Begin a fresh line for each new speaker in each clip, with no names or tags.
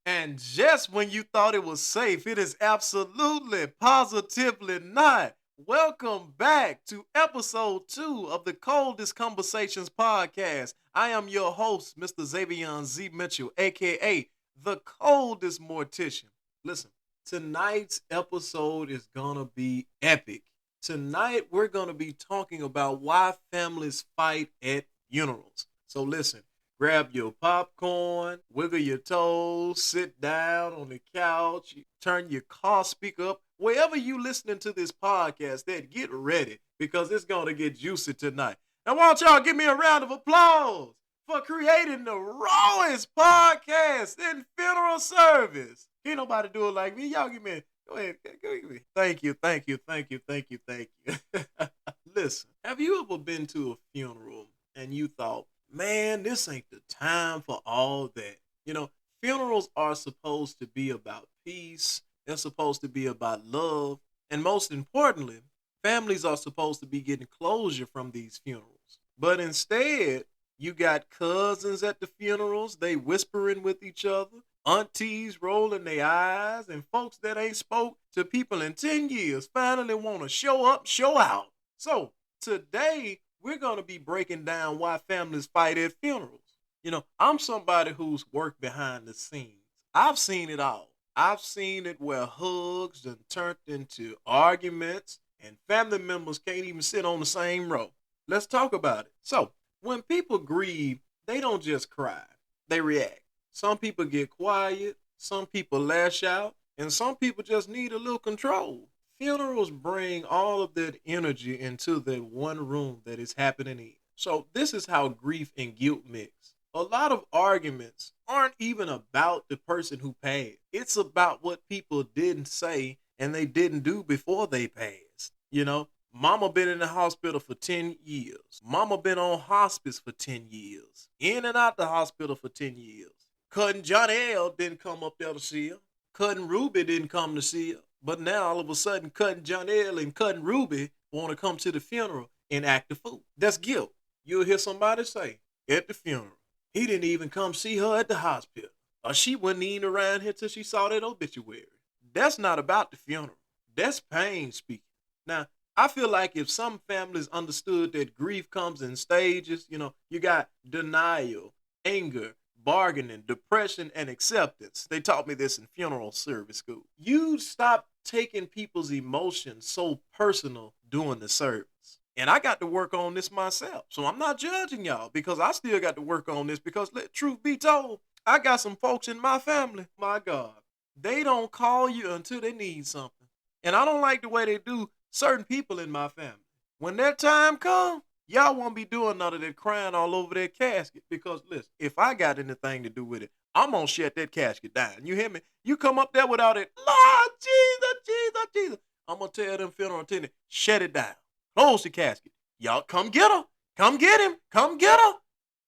And just when you thought it was safe, it is absolutely, positively not. Welcome back to episode 2 of the Coldest Conversations podcast. I am your host, Mr. Xavier Z. Mitchell, aka the Coldest Mortician. Listen, tonight's episode is gonna be epic. Tonight, we're gonna be talking about why families fight at funerals. So, listen. Grab your popcorn, wiggle your toes, sit down on the couch, turn your car speaker up. Wherever you listening to this podcast, then get ready because it's going to get juicy tonight. Now, why don't y'all give me a round of applause for creating the rawest podcast in funeral service? Can't nobody do it like me. Y'all give me, go ahead, give me. Thank you, thank you, thank you, thank you, thank you. Listen, have you ever been to a funeral and you thought, man, this ain't the time for all that? Funerals are supposed to be about peace. They're supposed to be about love. And most importantly, families are supposed to be getting closure from these funerals. But instead, you got cousins at the funerals, they whispering with each other, aunties rolling their eyes, and folks that ain't spoke to people in 10 years finally want to show up, show out. So, today, we're going to be breaking down why families fight at funerals. I'm somebody who's worked behind the scenes. I've seen it all. I've seen it where hugs done turned into arguments and family members can't even sit on the same row. Let's talk about it. So, when people grieve, they don't just cry, they react. Some people get quiet, some people lash out, and some people just need a little control. Funerals bring all of that energy into that one room that is happening in. So this is how grief and guilt mix. A lot of arguments aren't even about the person who passed. It's about what people didn't say and they didn't do before they passed. Mama been in the hospital for 10 years. Mama been on hospice for 10 years. In and out the hospital for 10 years. Cousin Johnny L didn't come up there to see her. Cousin Ruby didn't come to see her. But now all of a sudden, Cousin Johnell and Cousin Ruby want to come to the funeral and act the fool. That's guilt. You'll hear somebody say at the funeral, he didn't even come see her at the hospital. Or she wasn't even around here till she saw that obituary. That's not about the funeral. That's pain speaking. Now, I feel like if some families understood that grief comes in stages, you got denial, anger, bargaining, depression, and acceptance. They taught me this in funeral service school. You stop taking people's emotions so personal during the service. And I got to work on this myself. So I'm not judging y'all because I still got to work on this because let truth be told, I got some folks in my family, my God, they don't call you until they need something. And I don't like the way they do certain people in my family. When that time comes, y'all won't be doing none of that crying all over that casket because, listen, if I got anything to do with it, I'm going to shut that casket down. You hear me? You come up there without it, Lord Jesus, Jesus, Jesus. I'm going to tell them funeral attendant, shut it down. Close the casket. Y'all come get her. Come get him. Come get her.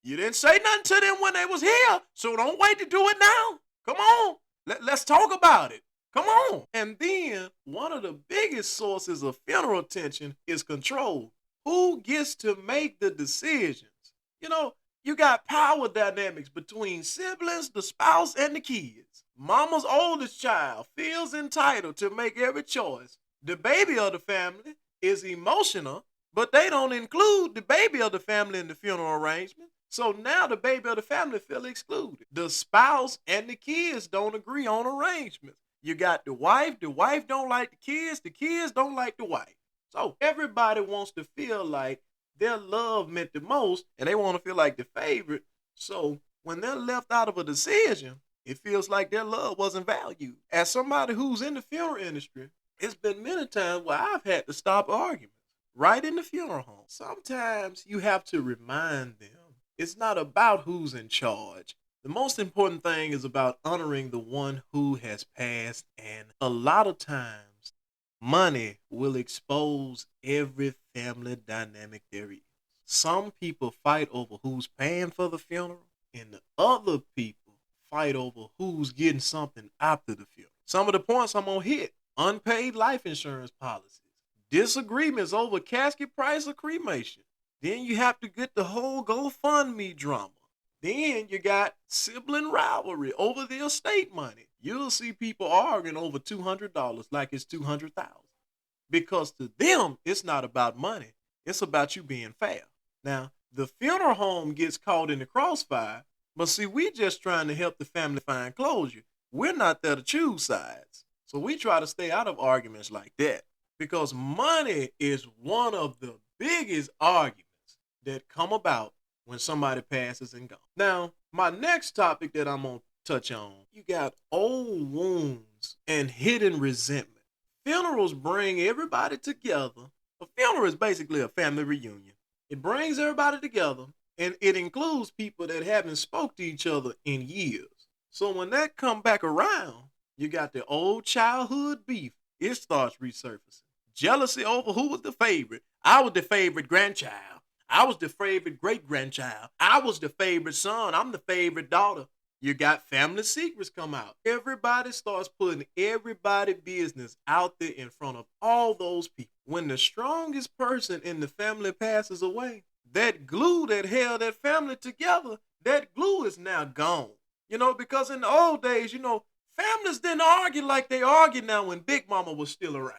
You didn't say nothing to them when they was here, so don't wait to do it now. Come on. Let's talk about it. Come on. And then one of the biggest sources of funeral tension is control. Who gets to make the decisions? You got power dynamics between siblings, the spouse, and the kids. Mama's oldest child feels entitled to make every choice. The baby of the family is emotional, but they don't include the baby of the family in the funeral arrangement. So now the baby of the family feel excluded. The spouse and the kids don't agree on arrangements. You got the wife don't like the kids don't like the wife. So everybody wants to feel like their love meant the most and they want to feel like the favorite. So when they're left out of a decision, it feels like their love wasn't valued. As somebody who's in the funeral industry, it's been many times where I've had to stop arguments right in the funeral home. Sometimes you have to remind them it's not about who's in charge. The most important thing is about honoring the one who has passed, and a lot of times money will expose every family dynamic there is. Some people fight over who's paying for the funeral, and the other people fight over who's getting something after the funeral. Some of the points I'm going to hit: unpaid life insurance policies, disagreements over casket price or cremation. Then you have to get the whole GoFundMe drama. Then you got sibling rivalry over the estate money. You'll see people arguing over $200 like it's 200,000 because to them it's not about money. It's about you being fair. Now, the funeral home gets caught in the crossfire, but see, we just trying to help the family find closure. We're not there to choose sides. So we try to stay out of arguments like that because money is one of the biggest arguments that come about when somebody passes and gone. Now, my next topic that I'm going to touch on, you got old wounds and hidden resentment. Funerals bring everybody together. A funeral is basically a family reunion. It brings everybody together, and it includes people that haven't spoke to each other in years. So when that come back around, you got the old childhood beef. It starts resurfacing. Jealousy over who was the favorite. I was the favorite grandchild. I was the favorite great-grandchild. I was the favorite son. I'm the favorite daughter. You got family secrets come out. Everybody starts putting everybody's business out there in front of all those people. When the strongest person in the family passes away, that glue that held that family together, that glue is now gone. Because in the old days, families didn't argue like they argue now when Big Mama was still around.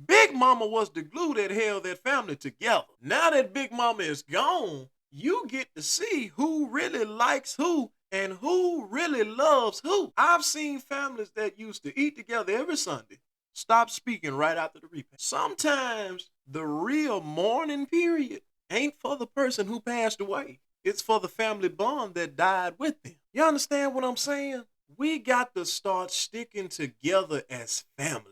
Big Mama was the glue that held that family together. Now that Big Mama is gone, you get to see who really likes who and who really loves who. I've seen families that used to eat together every Sunday stop speaking right after the repast. Sometimes the real mourning period ain't for the person who passed away. It's for the family bond that died with them. You understand what I'm saying? We got to start sticking together as family.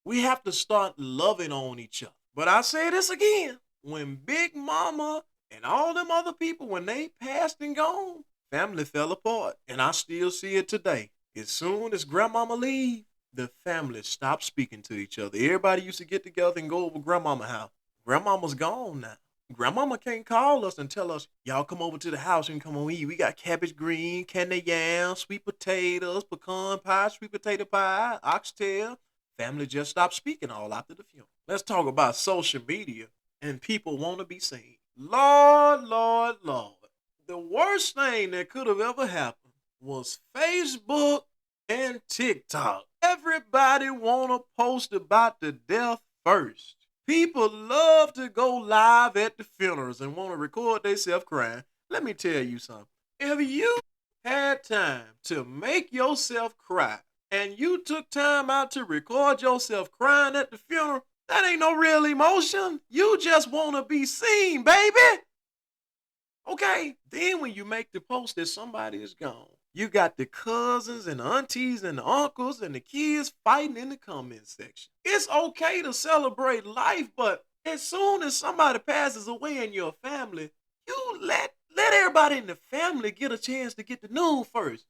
We have to start loving on each other. But I say this again, when Big Mama and all them other people, when they passed and gone, family fell apart. And I still see it today. As soon as Grandmama leave, the family stopped speaking to each other. Everybody used to get together and go over Grandmama's house. Grandmama's gone now. Grandmama can't call us and tell us, y'all come over to the house and come on eat. We got cabbage green, candy yams, sweet potatoes, pecan pie, sweet potato pie, oxtail. Family just stopped speaking all after the funeral. Let's talk about social media and people want to be seen. Lord, Lord, Lord. The worst thing that could have ever happened was Facebook and TikTok. Everybody want to post about the death first. People love to go live at the funerals and want to record themselves crying. Let me tell you something. If you had time to make yourself cry and you took time out to record yourself crying at the funeral, that ain't no real emotion. You just want to be seen, baby. Okay, then when you make the post that somebody is gone, you got the cousins and the aunties and the uncles and the kids fighting in the comment section. It's okay to celebrate life, but as soon as somebody passes away in your family, you let everybody in the family get a chance to get the news first.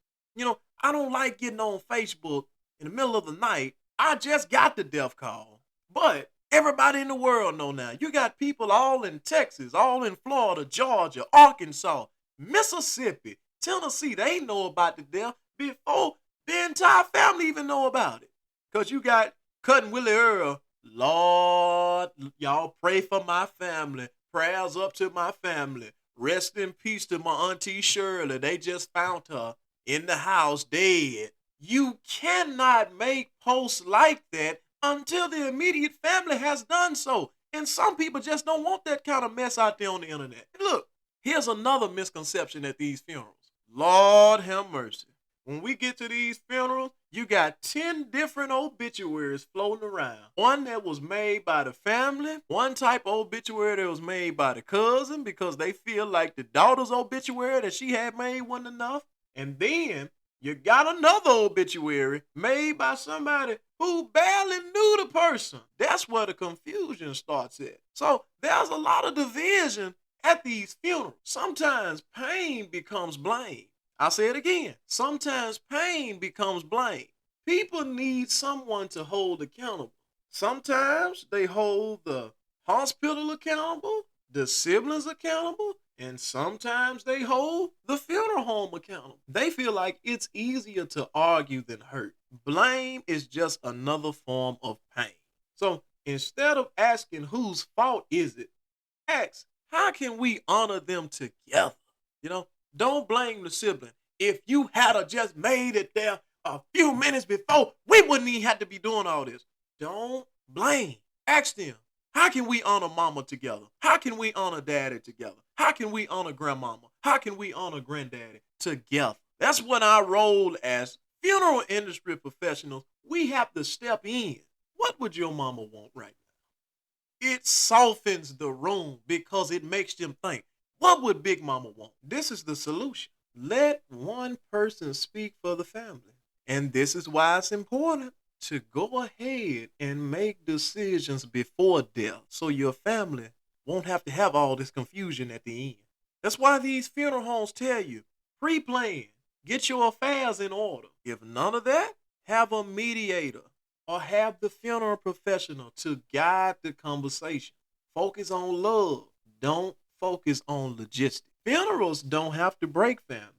I don't like getting on Facebook in the middle of the night. I just got the death call, but everybody in the world know now. You got people all in Texas, all in Florida, Georgia, Arkansas, Mississippi, Tennessee. They know about the death before the entire family even know about it. Because you got Cousin Willie Earl. Lord, y'all pray for my family. Prayers up to my family. Rest in peace to my auntie Shirley. They just found her in the house dead. You cannot make posts like that until the immediate family has done so. And some people just don't want that kind of mess out there on the internet. And look, here's another misconception at these funerals. Lord have mercy. When we get to these funerals, you got 10 different obituaries floating around. One that was made by the family, one type of obituary that was made by the cousin because they feel like the daughter's obituary that she had made wasn't enough. And then you got another obituary made by somebody who barely knew the person. That's where the confusion starts at. So there's a lot of division at these funerals. Sometimes pain becomes blame. I'll say it again. Sometimes pain becomes blame. People need someone to hold accountable. Sometimes they hold the hospital accountable, the siblings accountable, and sometimes they hold the funeral home accountable. They feel like it's easier to argue than hurt. Blame is just another form of pain. So instead of asking whose fault is it, ask, how can we honor them together? Don't blame the sibling. If you had just made it there a few minutes before, we wouldn't even have to be doing all this. Don't blame. Ask them, how can we honor mama together? How can we honor daddy together? How can we honor grandmama? How can we honor granddaddy together? That's what our role as funeral industry professionals, we have to step in. What would your mama want right now? It softens the room because it makes them think, what would Big Mama want? This is the solution. Let one person speak for the family. And this is why it's important to go ahead and make decisions before death so your family won't have to have all this confusion at the end. That's why these funeral homes tell you, pre-plan, get your affairs in order. If none of that, have a mediator or have the funeral professional to guide the conversation. Focus on love. Don't focus on logistics. Funerals don't have to break families.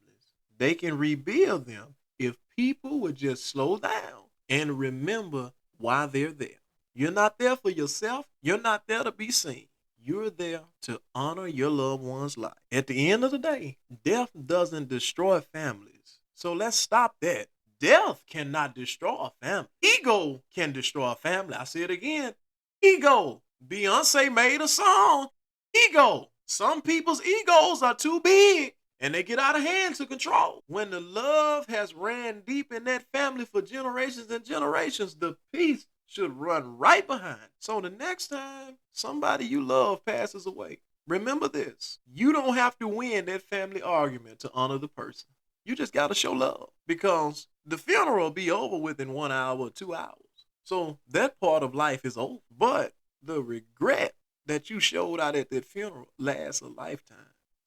They can rebuild them if people would just slow down and remember why they're there. You're not there for yourself. You're not there to be seen. You're there to honor your loved one's life. At the end of the day, death doesn't destroy families. So let's stop that. Death cannot destroy a family. Ego can destroy a family. I say it again. Ego. Beyonce made a song. Ego. Some people's egos are too big and they get out of hand to control. When the love has ran deep in that family for generations and generations, the peace should run right behind. So the next time somebody you love passes away, remember this. You don't have to win that family argument to honor the person. You just got to show love because the funeral will be over within 1 hour or 2 hours. So that part of life is over. But the regret that you showed out at that funeral lasts a lifetime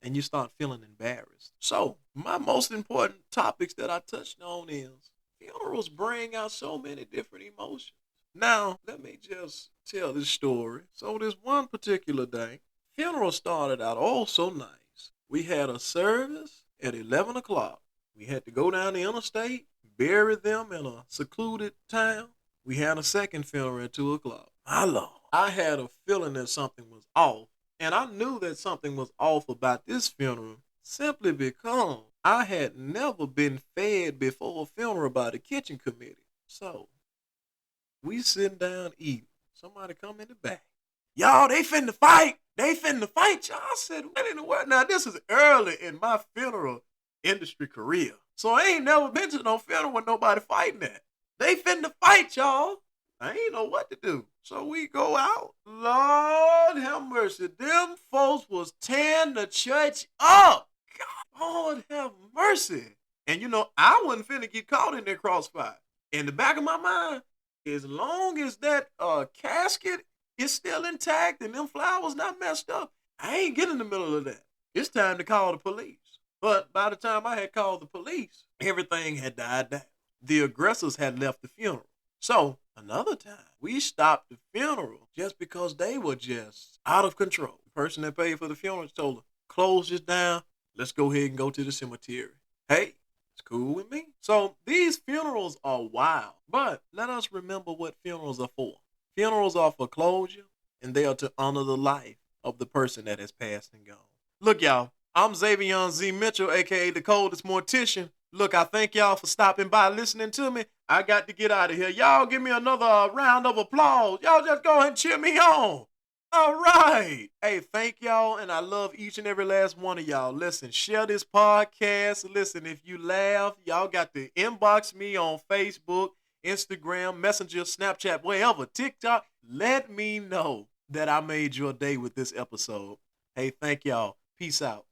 and you start feeling embarrassed. So my most important topics that I touched on is funerals bring out so many different emotions. Now, let me just tell this story. So this one particular day, funeral started out oh so nice. We had a service at 11 o'clock. We had to go down the interstate, bury them in a secluded town. We had a second funeral at 2 o'clock. My Lord, I had a feeling that something was off. And I knew that something was off about this funeral simply because I had never been fed before a funeral by the kitchen committee. So we sitting down eating. Somebody come in the back. Y'all, they finna fight. They finna fight, y'all. I said, what in the world? Now, this is early in my funeral industry career. So I ain't never been to no funeral with nobody fighting at. They finna fight, y'all. I ain't know what to do. So we go out. Lord have mercy. Them folks was tearing the church up. God, Lord have mercy. And you know, I wasn't finna get caught in that crossfire. In the back of my mind, as long as that casket is still intact and them flowers not messed up, I ain't getting in the middle of that. It's time to call the police. But by the time I had called the police, everything had died down. The aggressors had left the funeral. So another time, we stopped the funeral just because they were just out of control. The person that paid for the funeral told her, close this down. Let's go ahead and go to the cemetery. Hey, it's cool with me. So these funerals are wild, but let us remember what funerals are for. Funerals are for closure, and they are to honor the life of the person that has passed and gone. Look, y'all, I'm Xavier Z. Mitchell, a.k.a. the coldest mortician. Look, I thank y'all for stopping by listening to me. I got to get out of here. Y'all give me another round of applause. Y'all just go ahead and cheer me on. All right. Hey, thank y'all, and I love each and every last one of y'all. Listen, share this podcast. Listen, if you laugh, y'all got to inbox me on Facebook, Instagram, Messenger, Snapchat, wherever, TikTok. Let me know that I made your day with this episode. Hey, thank y'all. Peace out.